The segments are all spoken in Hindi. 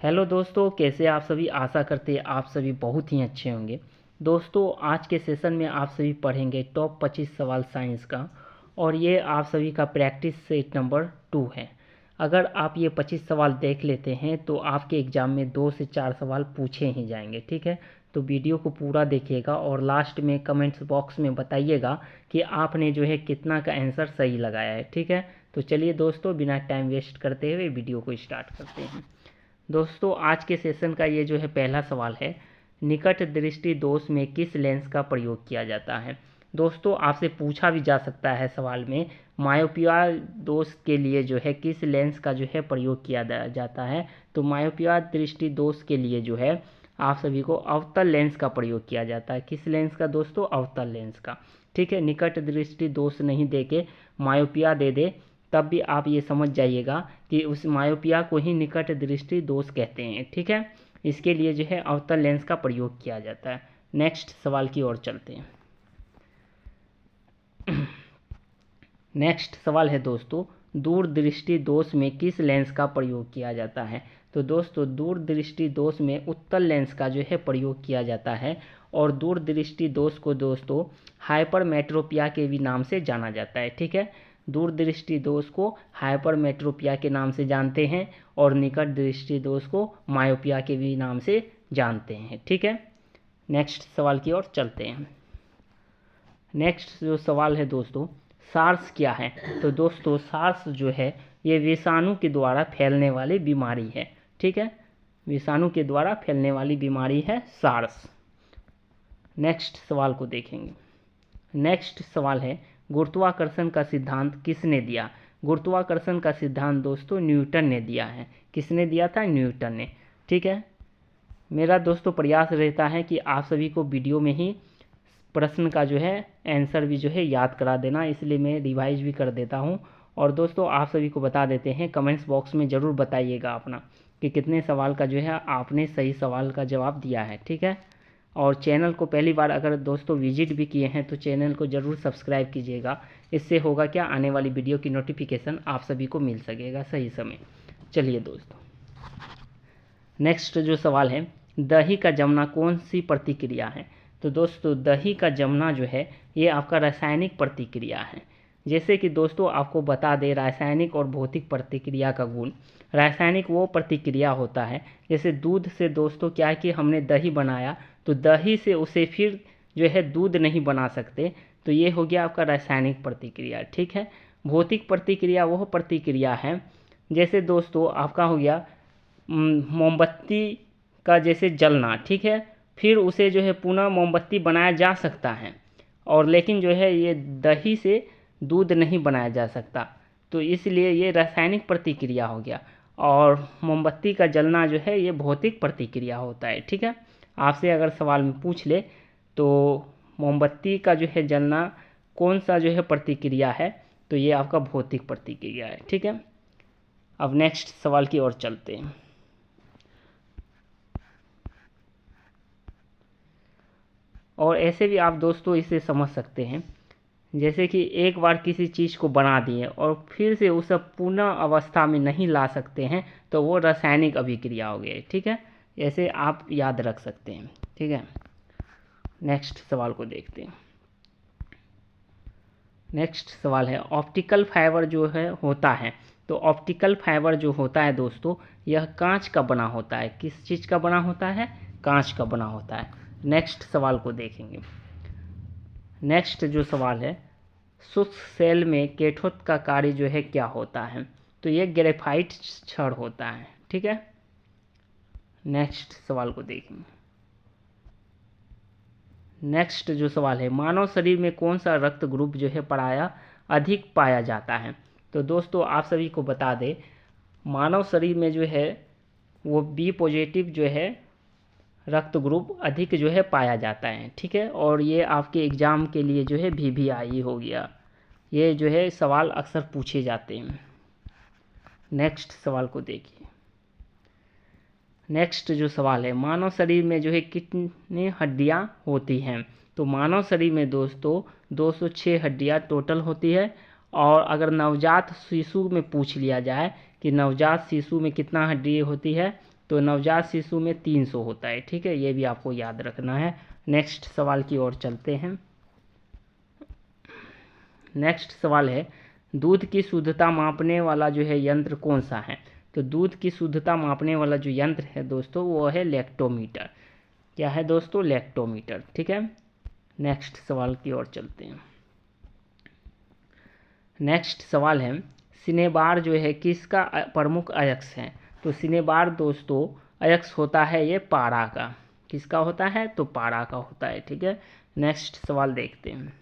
हेलो दोस्तों, कैसे आप सभी। आशा करते हैं आप सभी बहुत ही अच्छे होंगे। दोस्तों, आज के सेशन में आप सभी पढ़ेंगे टॉप 25 सवाल साइंस का, और ये आप सभी का प्रैक्टिस सेट नंबर 2 है। अगर आप ये 25 सवाल देख लेते हैं तो आपके एग्ज़ाम में 2 से 4 सवाल पूछे ही जाएंगे। ठीक है, तो वीडियो को पूरा देखिएगा और लास्ट में कमेंट्स बॉक्स में बताइएगा कि आपने जो है कितना का आंसर सही लगाया है। ठीक है, तो चलिए दोस्तों, बिना टाइम वेस्ट करते हुए वीडियो को स्टार्ट करते हैं। दोस्तों, आज के सेशन का ये जो है पहला सवाल है, निकट दृष्टि दोष में किस लेंस का प्रयोग किया जाता है। दोस्तों, आपसे पूछा भी जा सकता है सवाल में, मायोपिया दोष के लिए जो है किस लेंस का जो है प्रयोग किया जाता है। तो मायोपिया दृष्टि दोष के लिए जो है आप सभी को अवतल लेंस का प्रयोग किया जाता है। किस लेंस का दोस्तों? अवतल लेंस का। ठीक है, निकट दृष्टि दोष नहीं दे के मायोपिया दे दे तब भी आप ये समझ जाइएगा कि उस मायोपिया को ही निकट दृष्टि दोष कहते हैं। ठीक है, इसके लिए जो है अवतल लेंस का प्रयोग किया जाता है। नेक्स्ट सवाल की ओर चलते हैं। नेक्स्ट सवाल है दोस्तों, दूरदृष्टि दोष में किस लेंस का प्रयोग किया जाता है। तो दोस्तों, दूरदृष्टि दोष में उत्तल लेंस का जो है प्रयोग किया जाता है, और दूरदृष्टि दोष को दोस्तों हाइपरमेट्रोपिया के भी नाम से जाना जाता है। ठीक है, दूरदृष्टि दोष को हाइपरमेट्रोपिया के नाम से जानते हैं और निकट दृष्टि दोष को मायोपिया के भी नाम से जानते हैं। ठीक है, नेक्स्ट सवाल की ओर चलते हैं। नेक्स्ट जो सवाल है दोस्तों, सार्स क्या है। तो दोस्तों, सार्स जो है ये विषाणु के द्वारा फैलने वाली बीमारी है। ठीक है, विषाणु के द्वारा फैलने वाली बीमारी है सार्स। नेक्स्ट सवाल को देखेंगे। नेक्स्ट सवाल है, गुरुत्वाकर्षण का सिद्धांत किसने दिया। गुरुत्वाकर्षण का सिद्धांत दोस्तों न्यूटन ने दिया है। किसने दिया था? न्यूटन ने। ठीक है, मेरा दोस्तों प्रयास रहता है कि आप सभी को वीडियो में ही प्रश्न का जो है आंसर भी जो है याद करा देना, इसलिए मैं रिवाइज भी कर देता हूं। और दोस्तों, आप सभी को बता देते हैं, कमेंट्स बॉक्स में ज़रूर बताइएगा अपना कि कितने सवाल का जो है आपने सही सवाल का जवाब दिया है। ठीक है, और चैनल को पहली बार अगर दोस्तों विजिट भी किए हैं तो चैनल को ज़रूर सब्सक्राइब कीजिएगा। इससे होगा क्या, आने वाली वीडियो की नोटिफिकेशन आप सभी को मिल सकेगा सही समय। चलिए दोस्तों, नेक्स्ट जो सवाल है, दही का जमना कौन सी प्रतिक्रिया है। तो दोस्तों, दही का जमना जो है ये आपका रासायनिक प्रतिक्रिया है। जैसे कि दोस्तों आपको बता दें, रासायनिक और भौतिक प्रतिक्रिया का गुण। रासायनिक वो प्रतिक्रिया होता है, जैसे दूध से दोस्तों क्या है कि हमने दही बनाया, तो दही से उसे फिर जो है दूध नहीं बना सकते, तो ये हो गया आपका रासायनिक प्रतिक्रिया। ठीक है, भौतिक प्रतिक्रिया वो प्रतिक्रिया है, जैसे दोस्तों आपका हो गया मोमबत्ती का जैसे जलना। ठीक है, फिर उसे जो है पुनः मोमबत्ती बनाया जा सकता है, और लेकिन जो है ये दही से दूध नहीं बनाया जा सकता, तो इसलिए ये रासायनिक प्रतिक्रिया हो गया। और मोमबत्ती का जलना जो है ये भौतिक प्रतिक्रिया होता है। ठीक है, आपसे अगर सवाल में पूछ ले तो मोमबत्ती का जो है जलना कौन सा जो है प्रतिक्रिया है, तो ये आपका भौतिक प्रतिक्रिया है। ठीक है, अब नेक्स्ट सवाल की ओर चलते हैं। और ऐसे भी आप दोस्तों इसे समझ सकते हैं, जैसे कि एक बार किसी चीज़ को बना दिए और फिर से उसे पुनः अवस्था में नहीं ला सकते हैं, तो वो रासायनिक अभिक्रिया हो गई। ठीक है, ऐसे आप याद रख सकते हैं। ठीक है, नेक्स्ट सवाल को देखते हैं। नेक्स्ट सवाल है, ऑप्टिकल फाइबर जो है होता है। तो ऑप्टिकल फाइबर जो होता है दोस्तों, यह कांच का बना होता है। किस चीज़ का बना होता है? कांच का बना होता है। नेक्स्ट सवाल को देखेंगे। नेक्स्ट जो सवाल है, शुष्क सेल में कैथोड का कार्य जो है क्या होता है। तो ये ग्रेफाइट छड़ होता है। ठीक है, नेक्स्ट सवाल को देखेंगे। नेक्स्ट जो सवाल है, मानव शरीर में कौन सा रक्त ग्रुप जो है प्रायः अधिक पाया जाता है। तो दोस्तों आप सभी को बता दें, मानव शरीर में जो है वो बी पॉजिटिव जो है रक्त ग्रुप अधिक जो है पाया जाता है। ठीक है, और ये आपके एग्ज़ाम के लिए जो है VVI हो गया, ये जो है सवाल अक्सर पूछे जाते हैं। नेक्स्ट सवाल को देखिए। नेक्स्ट जो सवाल है, मानव शरीर में जो है कितनी हड्डियां होती हैं। तो मानव शरीर में दोस्तों 206 हड्डियां टोटल होती है। और अगर नवजात शिशु में पूछ लिया जाए कि नवजात शिशु में कितना हड्डी होती है, तो नवजात शिशु में 300 होता है। ठीक है, ये भी आपको याद रखना है। नेक्स्ट सवाल की ओर चलते हैं। नेक्स्ट सवाल है, दूध की शुद्धता मापने वाला जो है यंत्र कौन सा है? तो दूध की शुद्धता मापने वाला जो यंत्र है दोस्तों वो है लैक्टोमीटर। क्या है दोस्तों? लैक्टोमीटर। ठीक है, नेक्स्ट सवाल की ओर चलते हैं। नेक्स्ट सवाल है, सिनेबार जो है किसका प्रमुख अयस्क है? तो सिनेबार दोस्तों अयस्क होता है ये पारा का। किसका होता है? तो पारा का होता है। ठीक है, नेक्स्ट सवाल देखते हैं।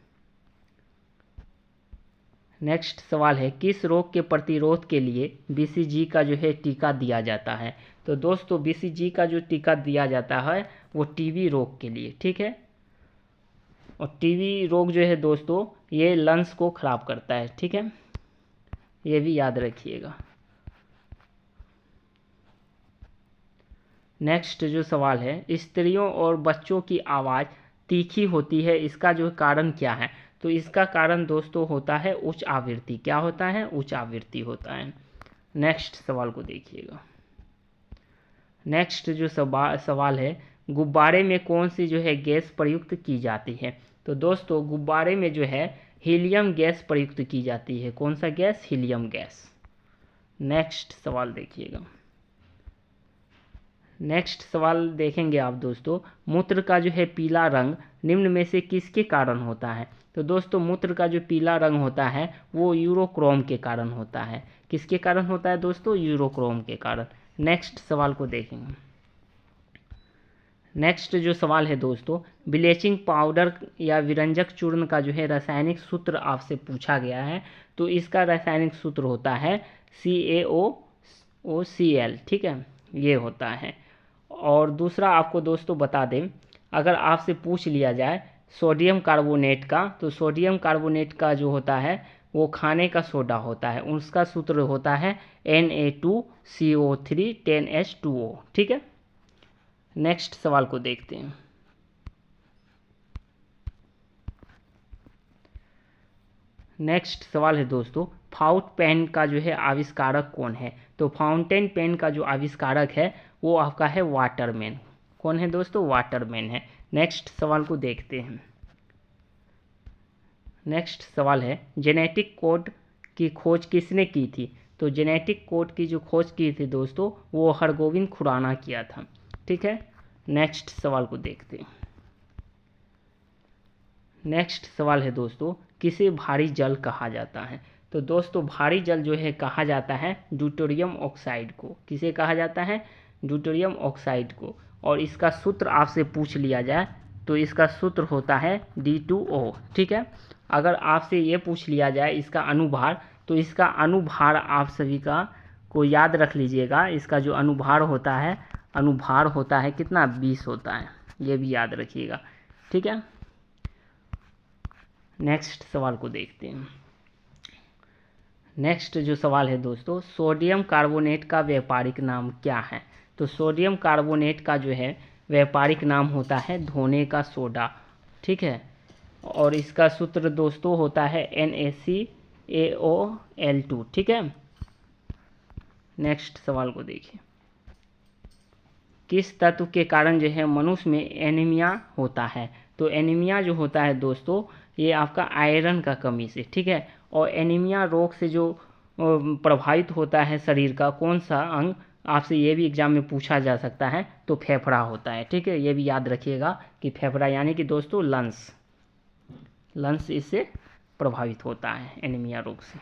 नेक्स्ट सवाल है, किस रोग के प्रतिरोध के लिए बीसीजी का जो है टीका दिया जाता है? तो दोस्तों बीसीजी का जो टीका दिया जाता है वो टीबी रोग के लिए। ठीक है, और टीबी रोग जो है दोस्तों ये लंग्स को खराब करता है। ठीक है, ये भी याद रखिएगा। नेक्स्ट जो सवाल है, स्त्रियों और बच्चों की आवाज़ तीखी होती है, इसका जो कारण क्या है? तो इसका कारण दोस्तों होता है उच्च आवृत्ति। क्या होता है? उच्च आवृत्ति होता है। नेक्स्ट सवाल को देखिएगा। नेक्स्ट जो सवाल है, गुब्बारे में कौन सी जो है गैस प्रयुक्त की जाती है? तो दोस्तों गुब्बारे में जो है हीलियम गैस प्रयुक्त की जाती है। कौन सा गैस? Helium gas. नेक्स्ट सवाल देखिएगा। नेक्स्ट सवाल देखेंगे आप दोस्तों, मूत्र का जो है पीला रंग निम्न में से किसके कारण होता है? तो दोस्तों मूत्र का जो पीला रंग होता है वो यूरोक्रोम के कारण होता है। किसके कारण होता है दोस्तों? यूरोक्रोम के कारण। नेक्स्ट सवाल को देखेंगे। नेक्स्ट जो सवाल है दोस्तों, ब्लीचिंग पाउडर या विरंजक चूर्ण का जो है रासायनिक सूत्र आपसे पूछा गया है। तो इसका रासायनिक सूत्र होता है CaOCl। ठीक है, ये होता है। और दूसरा आपको दोस्तों बता दें, अगर आपसे पूछ लिया जाए सोडियम कार्बोनेट का, तो सोडियम कार्बोनेट का जो होता है वो खाने का सोडा होता है, उसका सूत्र होता है Na2CO3 10H2O। ठीक है, नेक्स्ट सवाल को देखते हैं। नेक्स्ट सवाल है दोस्तों, फाउंट पेन का जो है आविष्कारक कौन है? तो फाउंटेन पेन का जो आविष्कारक है वो आपका है वाटरमैन। कौन है दोस्तों? वाटरमैन है। नेक्स्ट सवाल को देखते हैं। नेक्स्ट सवाल है, जेनेटिक कोड की खोज किसने की थी? तो जेनेटिक कोड की जो खोज की थी दोस्तों वो हरगोविंद खुराना किया था। ठीक है, नेक्स्ट सवाल को देखते हैं। नेक्स्ट सवाल है दोस्तों, किसे भारी जल कहा जाता है? तो दोस्तों भारी जल जो है कहा जाता है ड्यूटेरियम ऑक्साइड को। किसे कहा जाता है? ड्यूटेरियम ऑक्साइड को। और इसका सूत्र आपसे पूछ लिया जाए तो इसका सूत्र होता है D2O। ठीक है, अगर आपसे ये पूछ लिया जाए इसका अनुभार, तो इसका अनुभार आप सभी का को याद रख लीजिएगा। इसका जो अनुभार होता है कितना? 20 होता है। ये भी याद रखिएगा। ठीक है, नेक्स्ट सवाल को देखते हैं। नेक्स्ट जो सवाल है दोस्तों, सोडियम कार्बोनेट का व्यापारिक नाम क्या है? तो सोडियम कार्बोनेट का जो है व्यापारिक नाम होता है धोने का सोडा। ठीक है, और इसका सूत्र दोस्तों होता है NaCaO2। ठीक है, नेक्स्ट सवाल को देखिए। किस तत्व के कारण जो है मनुष्य में एनीमिया होता है? तो एनीमिया जो होता है दोस्तों ये आपका आयरन का कमी से। ठीक है, और एनीमिया रोग से जो प्रभावित होता है शरीर का कौन सा अंग, आपसे ये भी एग्जाम में पूछा जा सकता है, तो फेफड़ा होता है। ठीक है, ये भी याद रखिएगा कि फेफड़ा यानी कि दोस्तों लंग्स इससे प्रभावित होता है एनीमिया रोग से,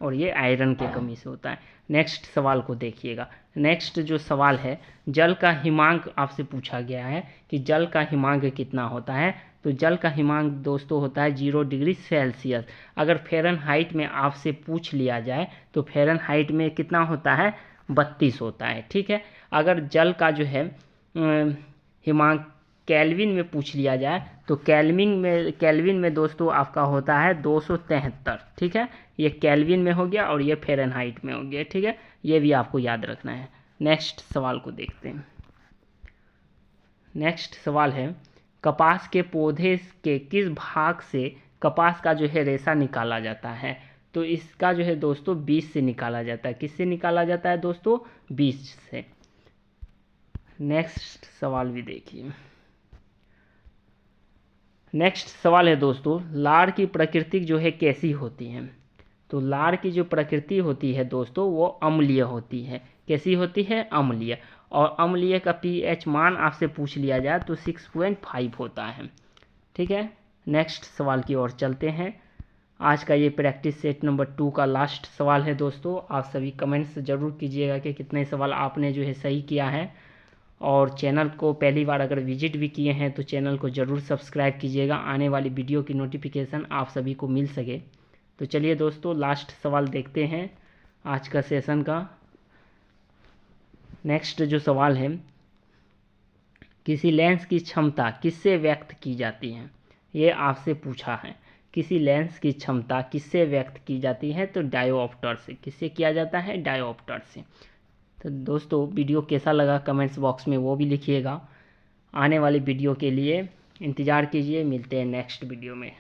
और ये आयरन की कमी से होता है। नेक्स्ट सवाल को देखिएगा। नेक्स्ट जो सवाल है, जल का हिमांक आपसे पूछा गया है कि जल का हिमांक कितना होता है? तो जल का हिमांक दोस्तों होता है 0 डिग्री सेल्सियस। अगर फ़ारेनहाइट में आपसे पूछ लिया जाए तो फ़ारेनहाइट में कितना होता है? 32 होता है। ठीक है, अगर जल का जो है हिमांक केल्विन में पूछ लिया जाए तो केल्विन में दोस्तों आपका होता है 273। ठीक है, ये केल्विन में हो गया और ये फ़ारेनहाइट में हो गया। ठीक है, ये भी आपको याद रखना है। नेक्स्ट सवाल को देखते हैं। नेक्स्ट सवाल है, कपास के पौधे के किस भाग से कपास का जो है रेशा निकाला जाता है? तो इसका जो है दोस्तों बीज से निकाला जाता है। किससे निकाला जाता है दोस्तों? बीज से। नेक्स्ट सवाल भी देखिए। नेक्स्ट सवाल है दोस्तों, लार की प्रकृति जो है कैसी होती है? तो लार की जो प्रकृति होती है दोस्तों वो अम्लीय होती है। कैसी होती है? अम्लीय। और अम्लीय का पीएच मान आपसे पूछ लिया जाए तो 6.5 होता है। ठीक है, नेक्स्ट सवाल की ओर चलते हैं। आज का ये प्रैक्टिस सेट नंबर 2 का लास्ट सवाल है दोस्तों। आप सभी कमेंट्स ज़रूर कीजिएगा कि कितने सवाल आपने जो है सही किया है, और चैनल को पहली बार अगर विजिट भी किए हैं तो चैनल को ज़रूर सब्सक्राइब कीजिएगा, आने वाली वीडियो की नोटिफिकेशन आप सभी को मिल सके। तो चलिए दोस्तों लास्ट सवाल देखते हैं आज का सेशन का। नेक्स्ट जो सवाल है, किसी लेंस की क्षमता किससे व्यक्त की जाती है? ये आपसे पूछा है। किसी लेंस की क्षमता किससे व्यक्त की जाती है? तो डायोप्टर से। किससे किया जाता है? डायोप्टर से। तो दोस्तों वीडियो कैसा लगा कमेंट्स बॉक्स में वो भी लिखिएगा। आने वाली वीडियो के लिए इंतज़ार कीजिए, मिलते हैं नेक्स्ट वीडियो में।